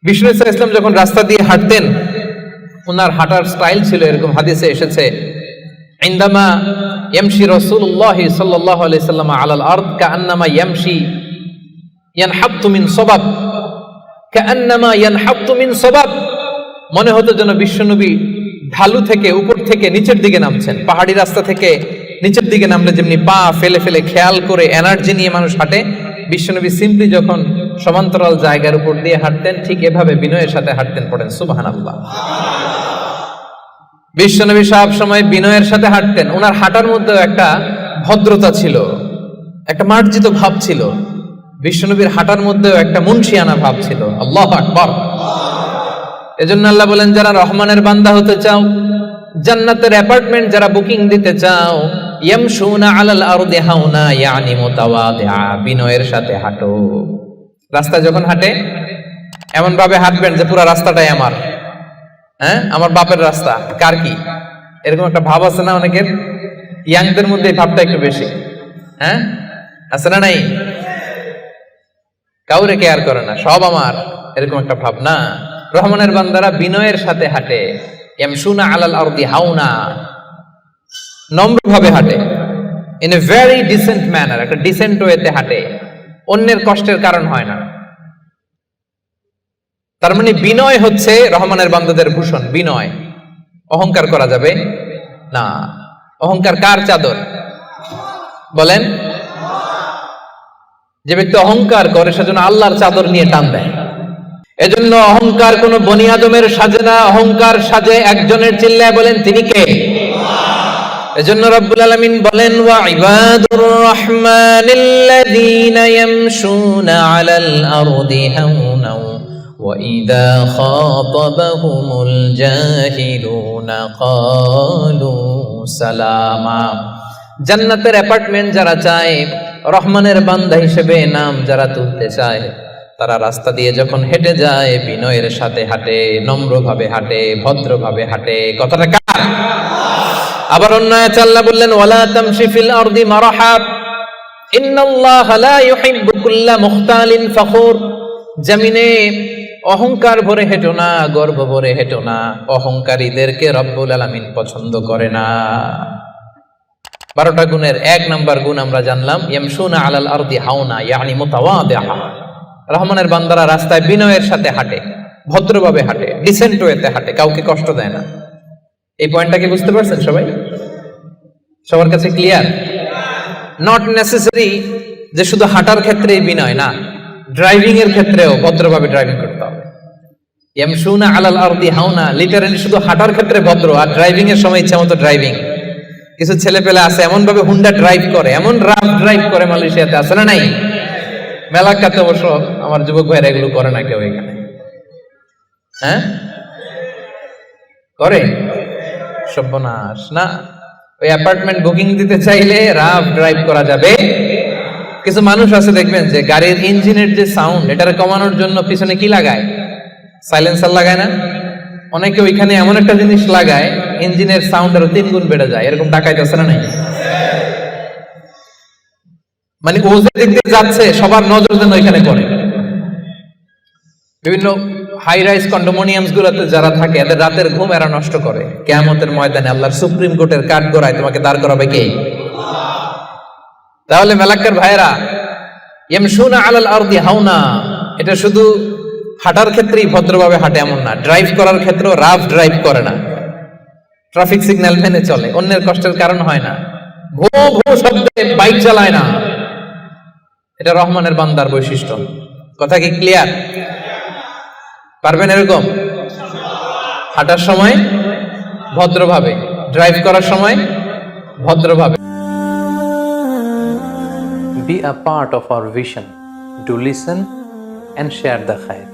বিষ্ণু ইসলাম যখন রাস্তা দিয়ে হাঁটতেন, ওনার হাঁটার স্টাইল ছিল এরকম, হাদিসে এসেছে, ইনদামা ইয়ামশি রাসূলুল্লাহ সাল্লাল্লাহু আলাইহি সাল্লাম আলাল আরদ কাআন্নামা ইয়ামশি ইয়ানহাত্তু মিন সাবাব, কাআন্নামা ইয়ানহাত্তু মিন সাবাব। মনে হতো যেন বিশ্বনবী ঢালু থেকে, উপর থেকে নিচের দিকে নামছেন। পাহাড়ি রাস্তা থেকে নিচের দিকে নামলে যেমনি পা ফেলে ফেলে খেয়াল করে এনার্জি নিয়ে মানুষ হাঁটে, বিশ্বনবী সিম্পলি যখন সমান্তরাল জায়গার উপর দিয়ে হাঁটতেন, ঠিক এভাবে বিনয়ের সাথে হাঁটতেন। পড়েন সুবহানাল্লাহ। বিশ্বনবী সব সময় বিনয়ের সাথে হাঁটতেন। ওনার হাঁটার মধ্যে একটা ভদ্রতা ছিল, একটা মার্জিত ভাব ছিল। বিশ্বনবীর হাঁটার মধ্যেও একটা মুনশিয়ানা ভাব ছিল। আল্লাহু আকবার। এজন্য আল্লাহ বলেন, যারা রহমানের বান্দা হতে চাও, জান্নাতের অ্যাপার্টমেন্ট যারা বুকিং দিতে চাও, ইয়ামশুনা আলাল আরদি হাওনা ইয়ানি মুতাওয়াদিআ, বিনয়ের সাথে হাঁটো। রাস্তা যখন হাঁটে এমন ভাবে হাঁটবেন যে পুরো রাস্তাটাই আমার, আমার বাপের রাস্তা, কার কি, এরকম একটা ভাব আছে না অনেকের? ইয়াংদের মধ্যে এই ভাবটা একটু বেশি, আছে না? নাই, কাউরে কেয়ার করে না, সব আমার, এরকম একটা ভাব না। রহমানের বান্দারা বিনয়ের সাথে হাঁটে। ইয়ামশুনা আলাল আরদি হাওনা, নম্রভাবে হাঁটে, in a very dissent manner, একটা ডিসেন্ট ওয়েতে হাঁটে, অন্যের কষ্টের কারণ হয় না। তার মানে বিনয় হচ্ছে রহমানের বান্দাদের ভূষণ। বিনয়, অহংকার করা যাবে না। অহংকার কার চাদর বলেন? যে ব্যক্তি অহংকার করে সেজন্য আল্লাহর চাদর নিয়ে টান দেয়। এজন্য অহংকার কোন বনি আদমের সাজে না, অহংকার সাজে একজনের। চিল্লায় বলেন তিনি কে? এজন্য রব্বুল আলামিন বলেন, ওয়া ইবাদুর রহমানিল্লাযীনা ইয়ামশুনা আলাল আরদি হাওনা ওয়া ইযা খাতাবাহুমুল জাহিলুনা ক্বালু সালামা। জান্নাতের অ্যাপার্টমেন্ট যারা চায়, রহমানের বান্দা হিসেবে নাম যারা তুলতে চায়, তারা রাস্তা দিয়ে যখন হেঁটে যায় বিনয়ের সাথে হাঁটে, নম্রভাবে হাঁটে, ভদ্রভাবে হাঁটে। কথাটা কার? আবার অন্য আয়াতে আল্লাহ বললেন, ওয়ালা তামশি ফিল আরদি মারহা ইন্নাল্লাহা লা ইউহিব্বু কুল্লা মুখতালিন ফখুর। জমিনে অহংকার ভরে হেঁটো না, গর্ব ভরে হেঁটো না, অহংকারীদেরকে রব্বুল আলামিন পছন্দ করে না। 12টা গুণের 1 নাম্বার গুণ আমরা জানলাম, ইয়ামশুনা আলাল আরদি হাওনা ইয়ানি মুতাওয়াদিআ। রহমানের বান্দারা রাস্তায় বিনয়ের সাথে হাঁটে, ভদ্রভাবে হাঁটে, ডিসেন্ট ওয়েতে হাঁটে, কাউকে কষ্ট দেয় না। এই পয়েন্টটাকে বুঝতে পারছেন সবাই? সবার কাছে ক্লিয়ার? নট নেসেসারি যে শুধু হাঁটার ক্ষেত্রেই বিনয়, না, ড্রাইভিং এর ক্ষেত্রেও ভদ্রভাবে ড্রাইভিং করতে হবে। ইয়ামশুনা আলাল আরদি হাওনা লিটারালি শুধু হাঁটার ক্ষেত্রে ভদ্র, আর ড্রাইভিং এর সময় ইচ্ছা মতো ড্রাইভিং। কিছু ছেলে পেলে আছে এমন ভাবে হুন্ডা ড্রাইভ করে, এমন রাফ ড্রাইভ করে, মালয়েশিয়াতে আছে না নাই? মেলাকাতে অবশ্য আমার যুবক ভাইরা এগুলো করে না কেউ এখানে, করে? সর্বনাশ না। ওই অ্যাপার্টমেন্ট বুকিং দিতে চাইলে রাফ ড্রাইভ করা যাবে। কিছু মানুষ আছে দেখবেন যে গাড়ির ইঞ্জিনের যে সাউন্ড, এটারে কমানোর জন্য পিছনে কি লাগায়? সাইলেন্সার লাগায় না? অনেকে ওইখানে এমন একটা জিনিস লাগায়, ইঞ্জিনের সাউন্ড আরো 3 গুণ বেড়ে যায়। এরকম ডাকাইত আছে না নাই? মানে ও যে দিক দিয়ে যাচ্ছে সবার নজর যেন ওইখানে পড়ে। বিভিন্ন হাই রাইজ কন্ডোমিনিয়ামস গুলোতে যারা থাকে, এদের রাতের ঘুম এরা নষ্ট করে। কিয়ামতের ময়দানে আল্লাহর সুপ্রিম কোর্টের কাঠগড়ায় তোমাকে দাঁড় করাবে কে? তাহলে মেলাক্কার ভাইরা, ইয়ামশুনা আলাল আরদি হাওনা, এটা শুধু হাঁটার ক্ষেত্রেই ভদ্রভাবে হাঁটে এমন না, ড্রাইভ করার ক্ষেত্রেও রাফ ড্রাইভ করে না, ট্রাফিক সিগন্যাল মেনে চলে, অন্যের কষ্টের কারণ হয় না, ভো ভো শব্দে বাইক চালায় না। এটা রহমানের বান্দার বৈশিষ্ট্য। কথা কি ক্লিয়ার? পারবেন এরকম হাঁটার সময় ভদ্রভাবে, ড্রাইভ করার সময় ভদ্রভাবে? Be a part of our vision. Do listen and share the khair.